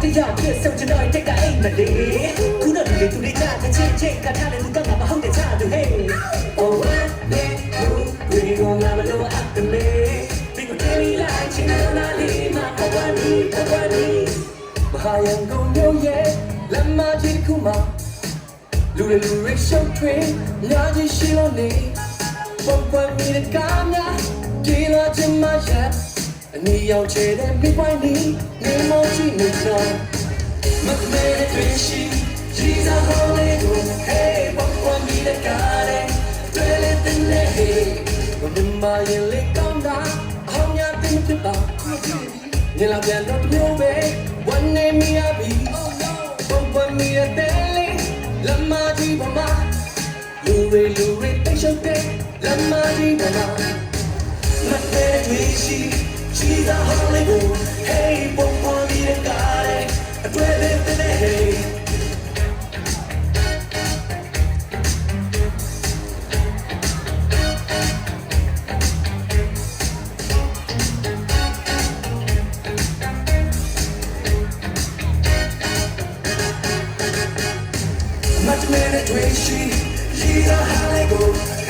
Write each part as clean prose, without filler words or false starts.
တရားပြည့်စုံကျွန်တော်တက်ကအိမ်မလေးခုတော့လူတွေကြတဲ့ချင်းကထားတဲ့လူကမဟုတ်တဲ့ချာသူ hey oh what me we gonna have a little after me we gonna tell me like you know not leave my pawani မဟာယံကုန်မျိုးရဲ့လမ်းမကြီးခုမှလူတွေရှုပ်ထွေးညာကြီးရှိလို့နေပုံပွင့်မိတဲ့ကားများဒီလာချင်မှရအနီရောင်ချဲတဲ့မိပွိုင်းနေနေမောကြည့်နေတော့မတ်မဲတဲ့တွေ့ရှိကြီးစားဟောင်းလေးကို hey ပုံပွင့်မိတဲ့ကားတဲ့တွေ့လေတဲ့နေ hey ဘယ်မှာရင်လေးကောင်းတာအဟောင်းများတင်ဖြစ်ပါညလာပြန်တော့မျိုးပဲ one name me a beပုံပွင့်မိတဲ့လေးလမ်းမကြီးပေါ်မှာလူတွေတိတ်ရှုပ်တဲ့လမ်းမကြီးပေါ်မှာမတ်မဲတဲ့တွေ့ရှိကြီးစားဟောင်းလေးကို hey ပုံပွင့်မိတဲ့ကားတဲ့တွေ့လေတဲ့နေ hey much minute twisty you know how they go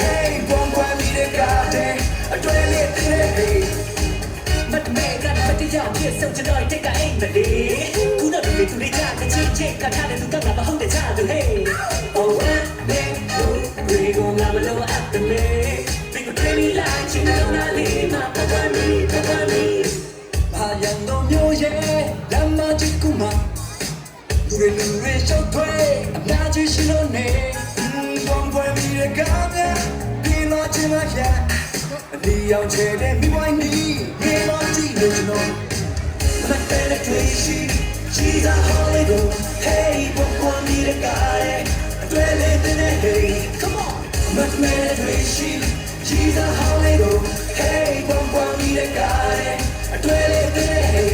hey one one me the garden I dwell it hey but make that but you get so to know take a aim but who know the to the cat the chick cat had to come up hold the child hey oh what we gonna have a little after me we gonna tell me like you know not leave my pawani ဘာရန်တော့မျိုးရဲ့လမ်းမကြီးကူမလူတွေရှုပ်ထွေးအများကြီးရှိလို့နေဘုံပွဲမိတဲ့ကားများဒီလိုချင်မှရအလီအောင်ချဲတဲ့မိဝိုင်းနီမြေမောကြည့်လို့ကျွန်တော်မတ်တဲ့တွေ့ရှိကြီးစားဟောလေးကို hey ဘုံပွဲမိတဲ့ကားရဲ့တွေ့လေတဲ့ hey come on မတ်တဲ့တွေ့ရှိကြီးစားဟောလေးကို hey ဘုံပွဲမိတဲ့ကားရဲ့တွေ့လေတဲ့ hey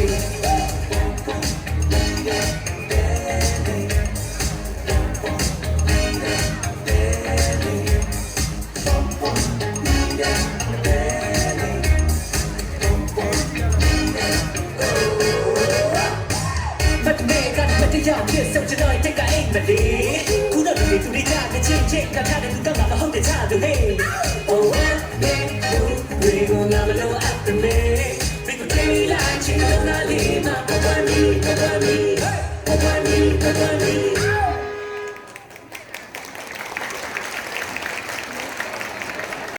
တရားပြည့်စုံကျွန်တော်တက်ကအိမ်မလေးခုတော့လူတွေကြတဲ့ချင်းကထားတဲ့လူကမဟုတ်တဲ့ချာသူ hey oh what we gonna have a little after me we gonna tell me like you know not leave my pawani